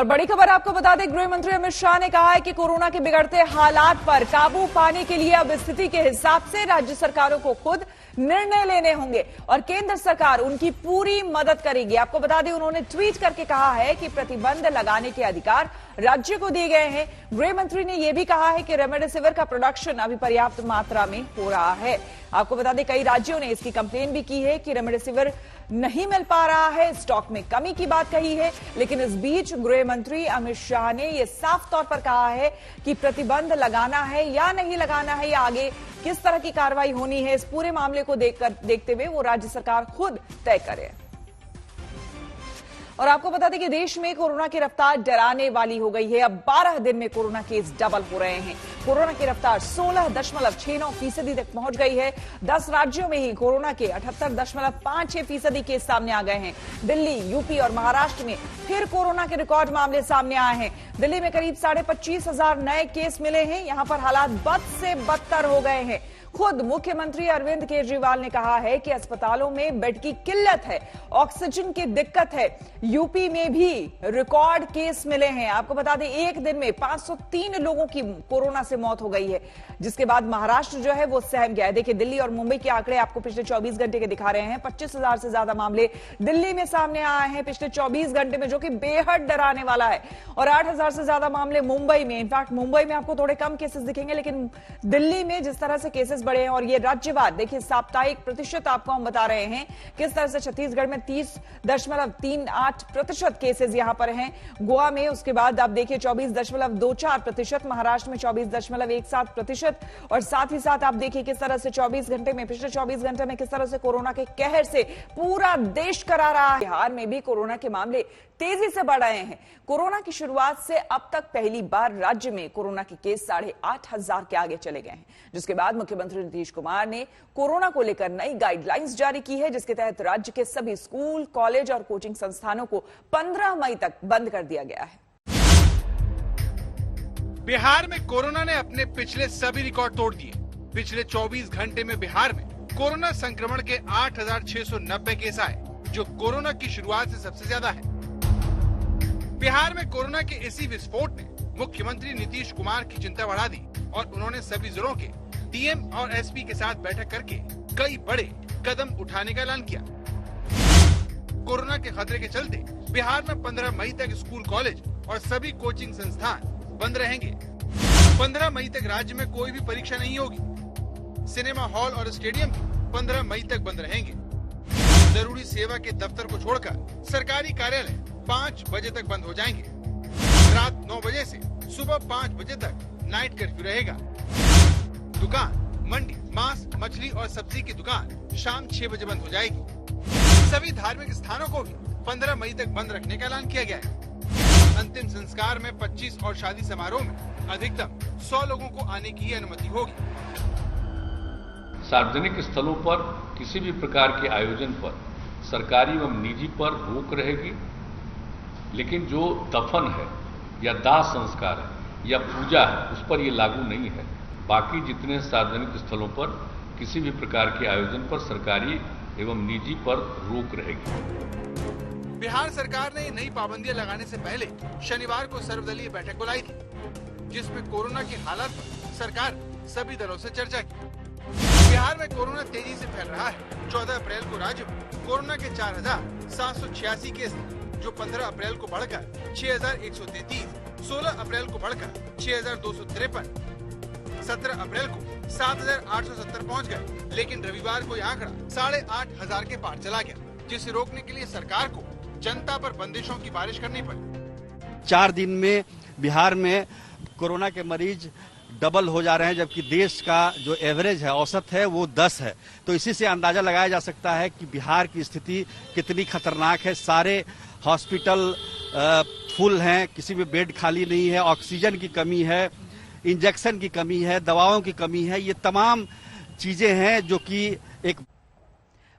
और बड़ी खबर आपको बता दें, गृह मंत्री अमित शाह ने कहा है कि कोरोना के बिगड़ते हालात पर काबू पाने के लिए अब स्थिति के हिसाब से राज्य सरकारों को खुद निर्णय लेने होंगे और केंद्र सरकार उनकी पूरी मदद करेगी। आपको बता दें, उन्होंने ट्वीट करके कहा है कि प्रतिबंध लगाने के अधिकार राज्य को दिए गए हैं। गृह मंत्री ने यह भी कहा है कि रेमडेसिविर का प्रोडक्शन अभी पर्याप्त मात्रा में हो रहा है। आपको बता दें, कई राज्यों ने इसकी कंप्लेन भी की है कि रेमडेसिविर नहीं मिल पा रहा है, स्टॉक में कमी की बात कही है। लेकिन इस बीच गृह मंत्री अमित शाह ने यह साफ तौर पर कहा है कि प्रतिबंध लगाना है या नहीं लगाना है या आगे किस तरह की कार्रवाई होनी है, इस पूरे मामले को देखते हुए वो राज्य सरकार खुद तय करे। और आपको बता दें कि देश में कोरोना की रफ्तार डराने वाली हो गई है। अब 12 दिन में कोरोना केस डबल हो रहे हैं। कोरोना की रफ्तार 16.69% तक पहुंच गई है। 10 राज्यों में ही कोरोना के 78.56% केस सामने आ गए हैं। दिल्ली, यूपी और महाराष्ट्र में फिर कोरोना के रिकॉर्ड मामले सामने आए हैं। दिल्ली में करीब 25,500 नए केस मिले हैं। यहां पर हालात बद से बदतर हो गए हैं। खुद मुख्यमंत्री अरविंद केजरीवाल ने कहा है कि अस्पतालों में बेड की किल्लत है, ऑक्सीजन की दिक्कत है। यूपी में भी रिकॉर्ड केस मिले हैं। आपको बता दें, एक दिन में 503 लोगों की कोरोना से मौत हो गई है, जिसके बाद महाराष्ट्र जो है वो सहम गया है। देखिए, दिल्ली और मुंबई के आंकड़े आपको पिछले 24 घंटे के दिखा रहे हैं। 25,000 से ज्यादा मामले दिल्ली में सामने आए हैं पिछले 24 घंटे में, जो कि बेहद डराने वाला है। और 8,000 से ज्यादा मामले मुंबई में। इनफैक्ट मुंबई में आपको थोड़े कम केसेस दिखेंगे, लेकिन दिल्ली में जिस तरह से केसेस बढ़े हैं, और ये राज्यवार देखिए साप्ताहिक प्रतिशत आपको हम बता रहे हैं किस तरह से छत्तीसगढ़ में 30.38% केसेस यहां पर हैं, गोवा में उसके बाद आप देखिए 24.24%, महाराष्ट्र में 24.17%। और साथ ही साथ आप देखिए किस तरह से 24 घंटे में, पिछले 24 घंटे में किस तरह से कोरोना के कहर से पूरा देश करा रहा है। बिहार में भी कोरोना के मामले तेजी से बढ़ रहे हैं। कोरोना की शुरुआत से अब तक पहली बार राज्य में कोरोना के केस 8,500 के आगे चले गए हैं, जिसके बाद मुख्यमंत्री नीतीश कुमार ने कोरोना को लेकर नई गाइडलाइंस जारी की है, जिसके तहत राज्य के सभी स्कूल, कॉलेज और कोचिंग संस्थानों को 15 मई तक बंद कर दिया गया है। बिहार में कोरोना ने अपने पिछले सभी रिकॉर्ड तोड़ दिए। पिछले 24 घंटे में बिहार में कोरोना संक्रमण के 8,690 केस आए, जो कोरोना की शुरुआत से सबसे ज्यादा है। बिहार में कोरोना के इसी विस्फोट ने मुख्यमंत्री नीतीश कुमार की चिंता बढ़ा दी और उन्होंने सभी जिलों के डीएम और एसपी के साथ बैठक करके कई बड़े कदम उठाने का ऐलान किया। कोरोना के खतरे के चलते बिहार में 15 मई तक स्कूल, कॉलेज और सभी कोचिंग संस्थान बंद रहेंगे। 15 मई तक राज्य में कोई भी परीक्षा नहीं होगी। सिनेमा हॉल और स्टेडियम 15 मई तक बंद रहेंगे। जरूरी सेवा के दफ्तर को छोड़कर सरकारी कार्यालय 5 बजे तक बंद हो जाएंगे। रात 9 बजे से सुबह 5 बजे तक नाइट कर्फ्यू रहेगा। दुकान, मंडी, मांस, मछली और सब्जी की दुकान शाम 6 बजे बंद हो जाएगी। सभी धार्मिक स्थानों को भी 15 मई तक बंद रखने का ऐलान किया गया है। अंतिम संस्कार में 25 और शादी समारोह में अधिकतम 100 लोगों को आने की अनुमति होगी। सार्वजनिक स्थलों पर किसी भी प्रकार के आयोजन पर सरकारी एवं निजी पर रोक रहेगी, लेकिन जो दफन है या दाह संस्कार है या पूजा है उस पर ये लागू नहीं है। बाकी जितने सार्वजनिक स्थलों पर किसी भी प्रकार के आयोजन पर सरकारी एवं निजी पर रोक रहेगी। बिहार सरकार ने नई पाबंदियां लगाने से पहले शनिवार को सर्वदलीय बैठक बुलाई थी, जिसमें कोरोना की हालत पर सरकार सभी दलों से चर्चा की। बिहार में कोरोना तेजी से फैल रहा है। 14 अप्रैल को राज्य में कोरोना के 4,786 केस, जो 15 अप्रैल को बढ़कर 6,133, 16 अप्रैल को बढ़कर 6,253, 17 अप्रैल को 7,870 पहुंच गए। लेकिन रविवार को यह आंकड़ा 8,500 के पार चला गया, जिसे रोकने के लिए सरकार को जनता पर बंदिशों की बारिश करनी पड़ी। 4 दिन में बिहार में कोरोना के मरीज डबल हो जा रहे हैं, जबकि देश का जो एवरेज है, औसत है, वो 10 है। तो इसी से अंदाजा लगाया जा सकता है कि बिहार की स्थिति कितनी खतरनाक है। सारे हॉस्पिटल फुल हैं, किसी भी बेड खाली नहीं है, ऑक्सीजन की कमी है, इंजेक्शन की कमी है, दवाओं की कमी है। ये तमाम चीजें हैं जो कि एक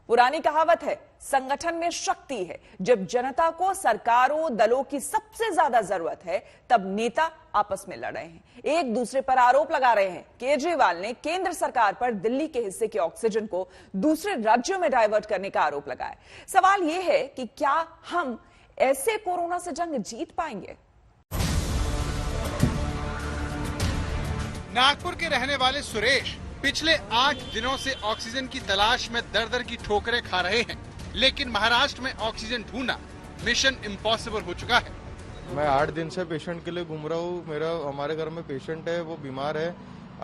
पुरानी कहावत है, संगठन में शक्ति है। जब जनता को सरकारों, दलों की सबसे ज्यादा जरूरत है, तब नेता आपस में लड़ रहे हैं, एक दूसरे पर आरोप लगा रहे हैं। केजरीवाल ने केंद्र सरकार पर दिल्ली के हिस्से के ऑक्सीजन को दूसरे राज्यों में डाइवर्ट करने का आरोप लगाया। सवाल यह है कि क्या हम ऐसे कोरोना से जंग जीत पाएंगे? नागपुर के रहने वाले सुरेश पिछले 8 दिनों से ऑक्सीजन की तलाश में दर-दर की ठोकरें खा रहे हैं, लेकिन महाराष्ट्र में ऑक्सीजन ढूंढना मिशन इम्पॉसिबल हो चुका है। मैं 8 दिन से पेशेंट के लिए घूम रहा हूँ। हमारे घर में पेशेंट है, वो बीमार है।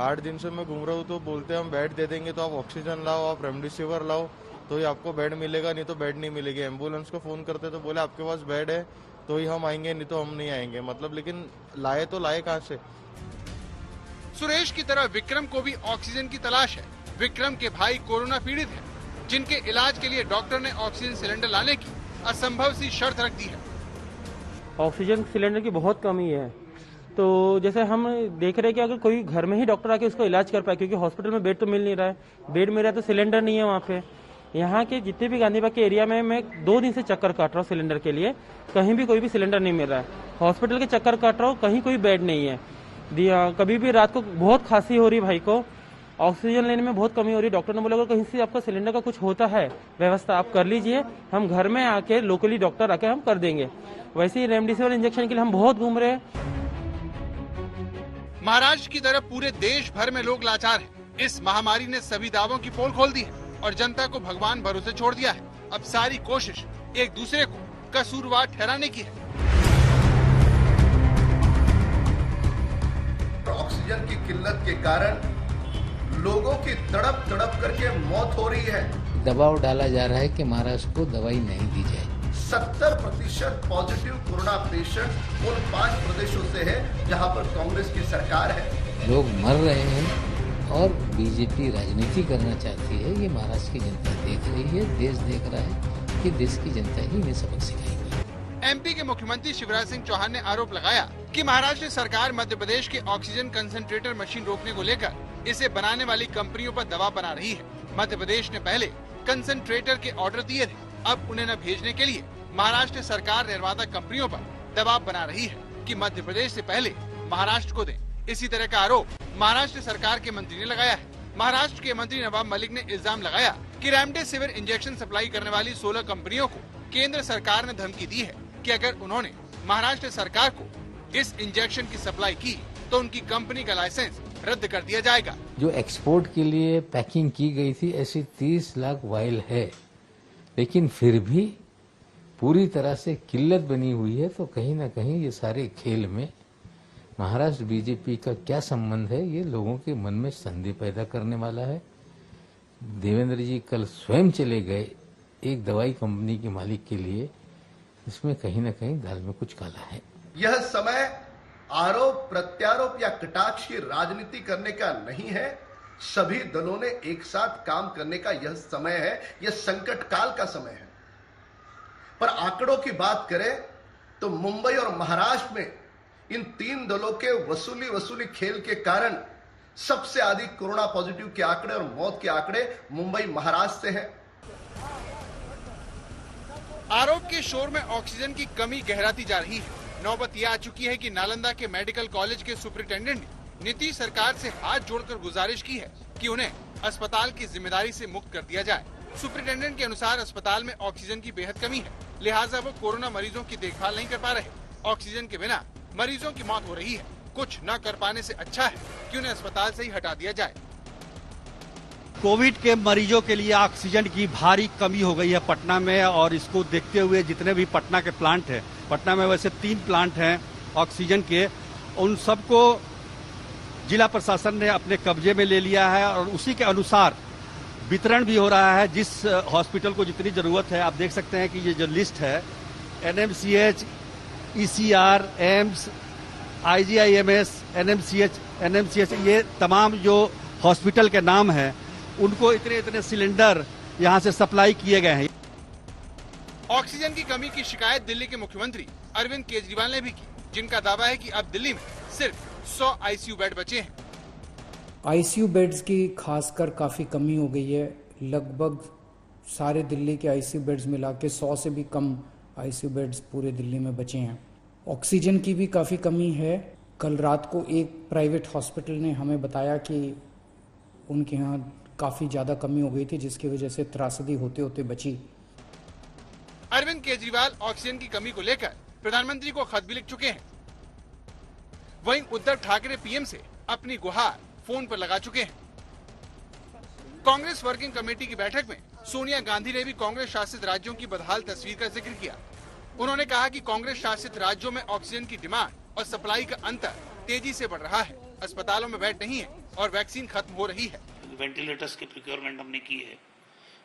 8 दिन से मैं घूम रहा हूँ, तो बोलते हैं हम बेड दे देंगे, तो आप ऑक्सीजन लाओ, आप रेमडेसिविर लाओ, तो ही आपको बेड मिलेगा, नहीं तो बेड नहीं मिलेगी। एम्बुलेंस को फोन करते तो बोले आपके पास बेड है तो ही हम आएंगे, नहीं तो हम नहीं आएंगे। मतलब लेकिन लाए तो लाए कहाँ से? सुरेश की तरह विक्रम को भी ऑक्सीजन की तलाश है। विक्रम के भाई कोरोना पीड़ित हैं, जिनके इलाज के लिए डॉक्टर ने ऑक्सीजन सिलेंडर लाने की असंभव सी शर्त रख दी है। ऑक्सीजन सिलेंडर की बहुत कमी है, तो जैसे हम देख रहे हैं कि अगर कोई घर में ही डॉक्टर आके उसको इलाज कर पाए, क्योंकि हॉस्पिटल में बेड तो मिल नहीं रहा है, बेड मिल रहा है तो सिलेंडर नहीं है वहाँ पे। यहाँ के जितने भी गांधी बाग के एरिया में मैं 2 दिन से चक्कर काट रहा हूँ सिलेंडर के लिए, कहीं भी कोई भी सिलेंडर नहीं मिल रहा है। हॉस्पिटल के चक्कर काट रहा हूँ, कहीं कोई बेड नहीं है। कभी भी रात को बहुत खांसी हो रही भाई को, ऑक्सीजन लेने में बहुत कमी हो रही। डॉक्टर ने बोला अगर कहीं से आपका सिलेंडर का कुछ होता है व्यवस्था आप कर लीजिए, हम घर में आके लोकली डॉक्टर आके हम कर देंगे। वैसे ही रेमडेसिविर इंजेक्शन के लिए हम बहुत घूम रहे हैं। महाराष्ट्र की तरह पूरे देश भर में लोग लाचार हैं। इस महामारी ने सभी दावों की पोल खोल दी है और जनता को भगवान भरोसे छोड़ दिया है। अब सारी कोशिश एक दूसरे को कसूरवार ठहराने की है। ऑक्सीजन की किल्लत के कारण लोगों की तड़प तड़प करके मौत हो रही है। दबाव डाला जा रहा है कि महाराष्ट्र को दवाई नहीं दी जाए। 70% पॉजिटिव कोरोना पेशेंट उन 5 प्रदेशों से है जहां पर कांग्रेस की सरकार है। लोग मर रहे हैं और बीजेपी राजनीति करना चाहती है। ये महाराष्ट्र की जनता देख रही है, देश देख रहा है कि देश की जनता ही इन्हें सबक सिखाएगी। एमपी के मुख्यमंत्री शिवराज सिंह चौहान ने आरोप लगाया कि महाराष्ट्र सरकार मध्य प्रदेश के ऑक्सीजन कंसंट्रेटर मशीन रोकने को लेकर इसे बनाने वाली कंपनियों पर दबाव बना रही है। मध्य प्रदेश ने पहले कंसंट्रेटर के ऑर्डर दिए थे, अब उन्हें न भेजने के लिए महाराष्ट्र सरकार निर्माता कंपनियों पर दबाव बना रही है कि मध्य प्रदेश से पहले महाराष्ट्र को दें। इसी तरह का आरोप महाराष्ट्र सरकार के मंत्री ने लगाया है। महाराष्ट्र के मंत्री नवाब मलिक ने इल्जाम लगाया कि रेमडेसिविर इंजेक्शन सप्लाई करने वाली 16 कंपनियों को केंद्र सरकार ने धमकी दी है कि अगर उन्होंने महाराष्ट्र सरकार को इस इंजेक्शन की सप्लाई की तो उनकी कंपनी का लाइसेंस रद्द कर दिया जाएगा। जो एक्सपोर्ट के लिए पैकिंग की गई थी ऐसी 30 लाख वाइल है, लेकिन फिर भी पूरी तरह से किल्लत बनी हुई है। तो कहीं ना कहीं ये सारे खेल में महाराष्ट्र बीजेपी का क्या संबंध है, ये लोगों के मन में संदेह पैदा करने वाला है। देवेंद्र जी कल स्वयं चले गए एक दवाई कंपनी के मालिक के लिए, इसमें कहीं ना कहीं दाल में कुछ काला है। यह समय आरोप प्रत्यारोप या कटाक्ष की राजनीति करने का नहीं है। सभी दलों ने एक साथ काम करने का यह समय है, यह संकट काल का समय है। पर आंकड़ों की बात करें तो मुंबई और महाराष्ट्र में इन 3 दलों के वसूली खेल के कारण सबसे अधिक कोरोना पॉजिटिव के आंकड़े और मौत के आंकड़े मुंबई महाराष्ट्र से हैं। आरोप के शोर में ऑक्सीजन की कमी गहराती जा रही है। नौबत यह आ चुकी है कि नालंदा के मेडिकल कॉलेज के सुपरिटेंडेंट ने नीतीश सरकार से हाथ जोड़कर गुजारिश की है कि उन्हें अस्पताल की जिम्मेदारी से मुक्त कर दिया जाए। सुपरिटेंडेंट के अनुसार अस्पताल में ऑक्सीजन की बेहद कमी है, लिहाजा वो कोरोना मरीजों की देखभाल नहीं कर पा रहे। ऑक्सीजन के बिना मरीजों की मौत हो रही है। कुछ न कर पाने से अच्छा है कि उन्हें अस्पताल से ही हटा दिया जाए। कोविड के मरीजों के लिए ऑक्सीजन की भारी कमी हो गई है पटना में, और इसको देखते हुए जितने भी पटना के प्लांट हैं, पटना में वैसे 3 प्लांट हैं ऑक्सीजन के, उन सबको जिला प्रशासन ने अपने कब्जे में ले लिया है और उसी के अनुसार वितरण भी हो रहा है। जिस हॉस्पिटल को जितनी जरूरत है, आप देख सकते हैं कि ये जो लिस्ट है, NMCH, ECR, AIIMS, IGIMS, NMCH, ये तमाम जो हॉस्पिटल के नाम हैं, उनको इतने सिलेंडर यहां से सप्लाई किए गए हैं। ऑक्सीजन की कमी की शिकायत दिल्ली के मुख्यमंत्री अरविंद केजरीवाल ने भी की, जिनका दावा है कि अब दिल्ली में सिर्फ 100 आईसीयू बेड बचे हैं। आईसीयू बेड्स की खासकर काफी कमी हो गई है। लगभग सारे दिल्ली के आईसीयू बेड्स मिला के 100 से भी कम आईसीयू बेड्स पूरे दिल्ली में बचे हैं। ऑक्सीजन की भी काफी कमी है। कल रात को एक प्राइवेट हॉस्पिटल ने हमें बताया कि उनके यहाँ काफी ज्यादा कमी हो गई थी, जिसकी वजह से त्रासदी होते होते बची। अरविंद केजरीवाल ऑक्सीजन की कमी को लेकर प्रधानमंत्री को खत भी लिख चुके हैं। वहीं उद्धव ठाकरे पीएम से अपनी गुहार फोन पर लगा चुके हैं। कांग्रेस वर्किंग कमेटी की बैठक में सोनिया गांधी ने भी कांग्रेस शासित राज्यों की बदहाल तस्वीर का जिक्र किया। उन्होंने कहा कि कांग्रेस शासित राज्यों में ऑक्सीजन की डिमांड और सप्लाई का अंतर तेजी से बढ़ रहा है। अस्पतालों में बेड नहीं है और वैक्सीन खत्म हो रही है। वेंटिलेटर्स की प्रोक्योरमेंट हमने की है,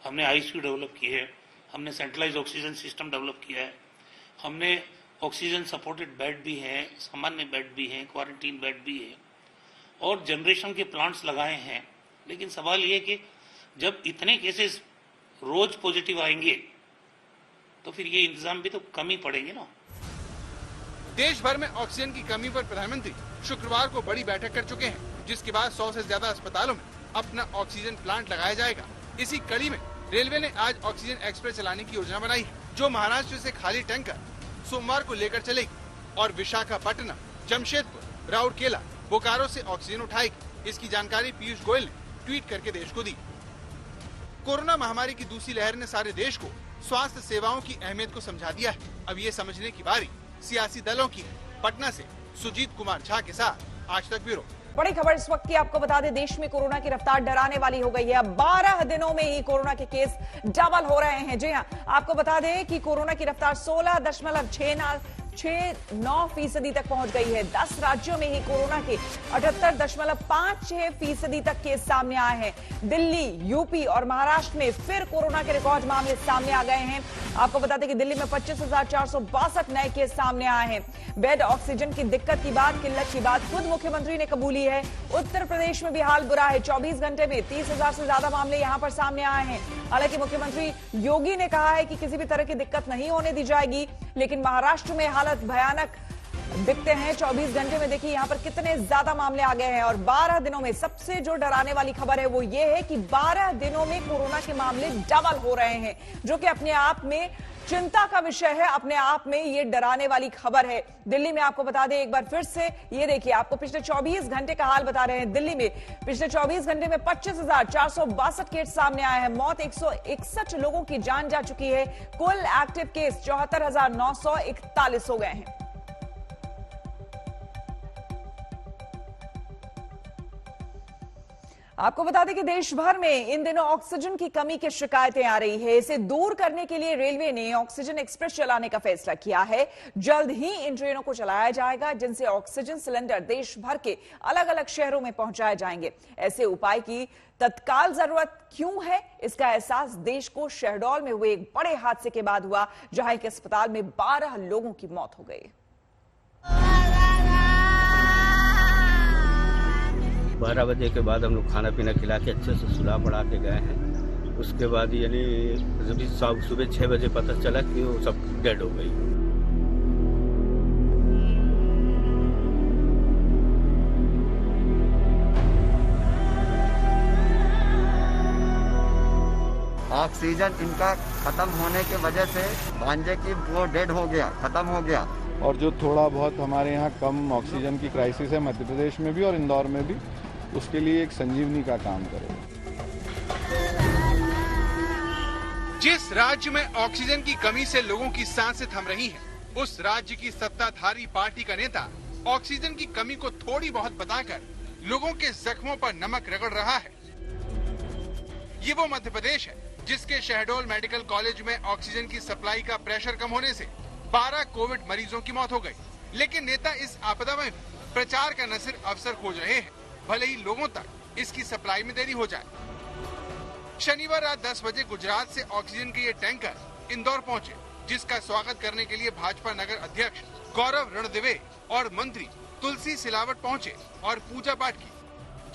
हमने आईसीयू डेवलप की है, हमने सेंट्रलाइज ऑक्सीजन सिस्टम डेवलप किया है, हमने ऑक्सीजन सपोर्टेड बेड भी है, सामान्य बेड भी है, क्वारंटीन बेड भी है और जनरेशन के प्लांट्स लगाए हैं। लेकिन सवाल ये कि जब इतने केसेस रोज पॉजिटिव आएंगे तो फिर ये इंतजाम भी तो कम ही पड़ेंगे ना। देश भर में ऑक्सीजन की कमी पर प्रधानमंत्री शुक्रवार को बड़ी बैठक कर चुके हैं, जिसके बाद 100 से ज्यादा अस्पतालों में अपना ऑक्सीजन प्लांट लगाया जाएगा। इसी कड़ी में रेलवे ने आज ऑक्सीजन एक्सप्रेस चलाने की योजना बनाई है, जो महाराष्ट्र से खाली टैंकर सोमवार को लेकर चलेगी और विशाखापट्टनम, जमशेदपुर, राउरकेला, बोकारो से ऑक्सीजन उठाएगी। इसकी जानकारी पीयूष गोयल ने ट्वीट करके देश को दी। कोरोना महामारी की दूसरी लहर ने सारे देश को स्वास्थ्य सेवाओं की अहमियत को समझा दिया है। अब ये समझने की बारी सियासी दलों की है। पटना से सुजीत कुमार झा के साथ आज तक ब्यूरो। बड़ी खबर इस वक्त की आपको बता दें, देश में कोरोना की रफ्तार डराने वाली हो गई है। अब 12 दिनों में ही कोरोना के केस डबल हो रहे हैं। जी हां, आपको बता दें कि कोरोना की रफ्तार 16.69% तक पहुंच गई है। 10 राज्यों में ही कोरोना के 78.56% तक केस सामने आए हैं। दिल्ली, यूपी और महाराष्ट्र में फिर कोरोना के रिकॉर्ड मामले सामने आ गए हैं। आपको बता दें कि दिल्ली में 25,462 नए केस सामने आए हैं। बेड ऑक्सीजन की दिक्कत की बात, किल्लत की बात खुद मुख्यमंत्री ने कबूली है। उत्तर प्रदेश में भी हाल बुरा है। 24 घंटे में 30,000 से ज्यादा मामले यहां पर सामने आए हैं। हालांकि मुख्यमंत्री योगी ने कहा है कि किसी भी तरह की दिक्कत नहीं होने दी जाएगी, लेकिन महाराष्ट्र में हालत भयानक दिखते हैं। 24 घंटे में देखिए यहां पर कितने ज्यादा मामले आ गए हैं। और 12 दिनों में सबसे जो डराने वाली खबर है वो ये है कि 12 दिनों में कोरोना के मामले डबल हो रहे हैं, जो कि अपने आप में चिंता का विषय है। अपने आप में ये डराने वाली खबर है। दिल्ली में आपको बता दें एक बार फिर से, ये देखिए आपको पिछले 24 घंटे का हाल बता रहे हैं। दिल्ली में पिछले 24 घंटे में 25,462 केस सामने आए हैं। मौत 161 लोगों की जान जा चुकी है। कुल एक्टिव केस 74,941 हो गए हैं। आपको बता दें कि देश भर में इन दिनों ऑक्सीजन की कमी की शिकायतें आ रही है। इसे दूर करने के लिए रेलवे ने ऑक्सीजन एक्सप्रेस चलाने का फैसला किया है। जल्द ही इन ट्रेनों को चलाया जाएगा, जिनसे ऑक्सीजन सिलेंडर देश भर के अलग अलग शहरों में पहुंचाए जाएंगे। ऐसे उपाय की तत्काल जरूरत क्यों है, इसका एहसास देश को शहडोल में हुए एक बड़े हादसे के बाद हुआ, जहां एक अस्पताल में 12 लोगों की मौत हो गई। 12 बजे के बाद हम लोग खाना पीना खिला के अच्छे से सुला पड़ा के गए हैं। उसके बाद यानी जब सुबह 6 बजे पता चला कि वो सब डेड हो गई। ऑक्सीजन इनका खत्म होने की वजह से भांजे की वो डेड हो गया, खत्म हो गया। और जो थोड़ा बहुत हमारे यहाँ कम ऑक्सीजन की क्राइसिस है मध्य प्रदेश में भी और इंदौर में भी, उसके लिए एक संजीवनी का काम करेगा। जिस राज्य में ऑक्सीजन की कमी से लोगों की सांसें थम रही हैं, उस राज्य की सत्ताधारी पार्टी का नेता ऑक्सीजन की कमी को थोड़ी बहुत बताकर लोगों के जख्मों पर नमक रगड़ रहा है। ये वो मध्य प्रदेश है जिसके शहडोल मेडिकल कॉलेज में ऑक्सीजन की सप्लाई का प्रेशर कम होने से 12 कोविड मरीजों की मौत हो गई। लेकिन नेता इस आपदा में प्रचार का न सिर्फ अवसर खोज रहे हैं, भले ही लोगों तक इसकी सप्लाई में देरी हो जाए। शनिवार रात 10 बजे गुजरात से ऑक्सीजन के ये टैंकर इंदौर पहुंचे, जिसका स्वागत करने के लिए भाजपा नगर अध्यक्ष गौरव रणदिवे और मंत्री तुलसी सिलावट पहुंचे और पूजा पाठ की।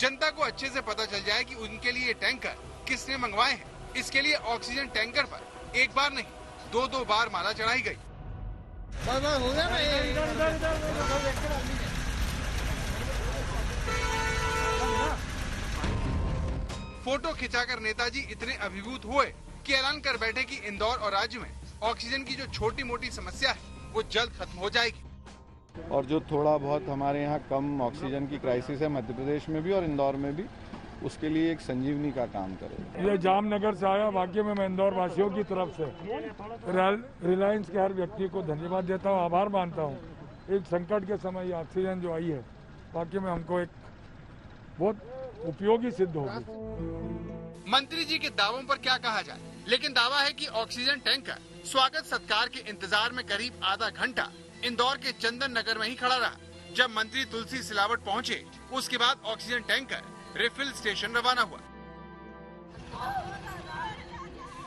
जनता को अच्छे से पता चल जाए कि उनके लिए ये टैंकर किसने मंगवाए हैं। इसके लिए ऑक्सीजन टैंकर पर एक बार नहीं 2-2 बार माला चढ़ाई गई। फोटो खिंचाकर नेताजी इतने अभिभूत हुए कि ऐलान कर बैठे कि इंदौर और राज्य में ऑक्सीजन की जो छोटी मोटी समस्या है वो जल्द खत्म हो जाएगी। और जो थोड़ा बहुत हमारे यहाँ कम ऑक्सीजन की क्राइसिस है मध्य प्रदेश में भी और इंदौर में भी, उसके लिए एक संजीवनी का काम करेगा। ये जामनगर से आया, वाकई में मैं इंदौर वासियों की तरफ से रिलायंस के हर व्यक्ति को धन्यवाद देता हूँ, आभार मानता हूँ। एक संकट के समय ये ऑक्सीजन जो आई है, वाकई में हमको एक बहुत उपयोगी सिद्ध होगी। मंत्री जी के दावों पर क्या कहा जाए, लेकिन दावा है कि ऑक्सीजन टैंकर स्वागत सत्कार के इंतजार में करीब आधा घंटा इंदौर के चंदन नगर में ही खड़ा रहा। जब मंत्री तुलसी सिलावट पहुंचे, उसके बाद ऑक्सीजन टैंकर रिफिल स्टेशन रवाना हुआ।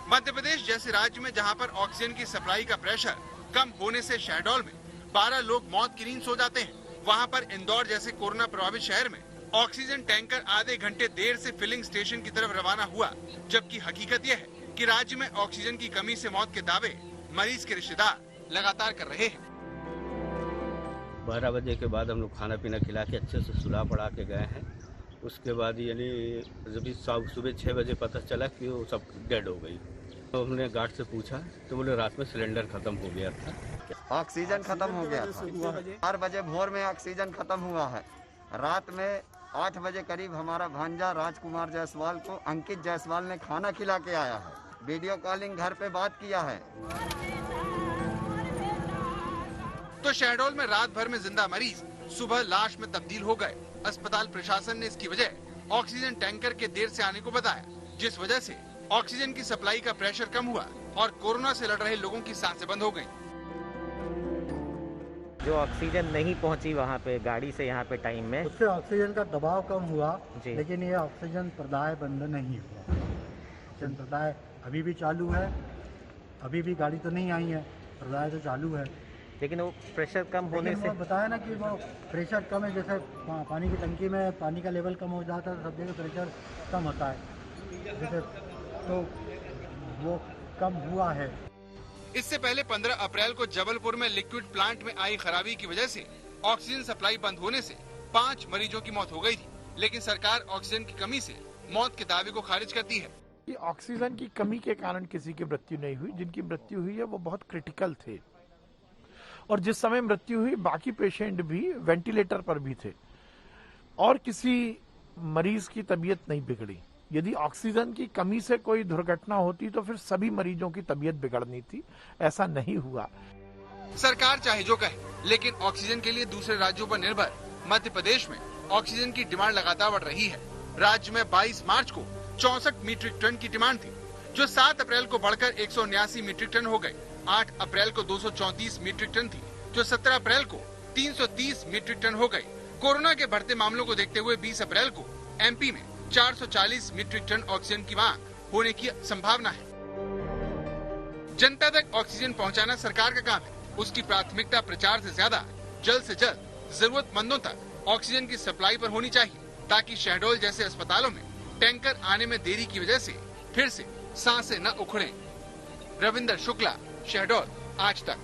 मध्य प्रदेश जैसे राज्य में जहां पर ऑक्सीजन की सप्लाई का प्रेशर कम होने से शहडोल में 12 लोग मौत की नींद सो जाते हैं, वहां पर इंदौर जैसे कोरोना प्रभावित शहर में ऑक्सीजन टैंकर आधे घंटे देर से फिलिंग स्टेशन की तरफ रवाना हुआ। जबकि हकीकत यह है कि राज्य में ऑक्सीजन की कमी से मौत के दावे मरीज के रिश्तेदार लगातार कर रहे हैं। 12 बजे के बाद हम लोग खाना पीना खिला के अच्छे से सुला पड़ा के गए हैं। उसके बाद यानी जब सुबह 6 बजे पता चला कि वो सब डेड हो गई, तो हमने गार्ड से पूछा तो बोले रात में सिलेंडर खत्म हो गया था। ऑक्सीजन खत्म हो गया था। 4 बजे भोर में ऑक्सीजन खत्म हुआ है। रात में 8 बजे करीब हमारा भांजा राजकुमार जायसवाल को अंकित जायसवाल ने खाना खिला के आया है। वीडियो कॉलिंग घर पे बात किया है। तो शहडोल में रात भर में जिंदा मरीज सुबह लाश में तब्दील हो गए। अस्पताल प्रशासन ने इसकी वजह ऑक्सीजन टैंकर के देर से आने को बताया, जिस वजह से ऑक्सीजन की सप्लाई का प्रेशर कम हुआ और कोरोना से लड़ रहे लोगों की सांसें बंद हो गईं। जो ऑक्सीजन नहीं पहुंची वहां पे गाड़ी से यहाँ पे टाइम में, उससे ऑक्सीजन का दबाव कम हुआ, लेकिन ये ऑक्सीजन प्रदाय बंद नहीं हुआ। ऑक्सीजन प्रदाय अभी भी चालू है, अभी भी गाड़ी तो नहीं आई है, प्रदाय तो चालू है। लेकिन वो प्रेशर कम होने से बताया ना कि वो प्रेशर कम है। जैसे पानी की टंकी में पानी का लेवल कम हो जाता है, सब जगह प्रेशर कम होता है, जैसे तो वो कम हुआ है। इससे पहले 15 अप्रैल को जबलपुर में लिक्विड प्लांट में आई खराबी की वजह से ऑक्सीजन सप्लाई बंद होने से 5 मरीजों की मौत हो गई थी, लेकिन सरकार ऑक्सीजन की कमी से मौत के दावे को खारिज करती है। कि ऑक्सीजन की कमी के कारण किसी की मृत्यु नहीं हुई। जिनकी मृत्यु हुई है वो बहुत क्रिटिकल थे, और जिस समय मृत्यु हुई बाकी पेशेंट भी वेंटिलेटर पर भी थे, और किसी मरीज की तबीयत नहीं बिगड़ी। यदि ऑक्सीजन की कमी से कोई दुर्घटना होती तो फिर सभी मरीजों की तबीयत बिगड़नी थी, ऐसा नहीं हुआ। सरकार चाहे जो कहे, लेकिन ऑक्सीजन के लिए दूसरे राज्यों पर निर्भर मध्य प्रदेश में ऑक्सीजन की डिमांड लगातार बढ़ रही है। राज्य में 22 मार्च को 64 मीट्रिक टन की डिमांड थी, जो 7 अप्रैल को बढ़कर 179 मीट्रिक टन हो गई। 8 अप्रैल को 234 मीट्रिक टन थी, जो 17 अप्रैल को 330 मीट्रिक टन हो गई। कोरोना के बढ़ते मामलों को देखते हुए 20 अप्रैल को एमपी में 440 मीट्रिक टन ऑक्सीजन की मांग होने की संभावना है। जनता तक ऑक्सीजन पहुंचाना सरकार का काम है। उसकी प्राथमिकता प्रचार से ज्यादा जल्द से जल्द जरूरतमंदों तक ऑक्सीजन की सप्लाई पर होनी चाहिए, ताकि शहडोल जैसे अस्पतालों में टैंकर आने में देरी की वजह से फिर से सांसें न उखड़ें। रविंदर शुक्ला, शहडोल, आज तक।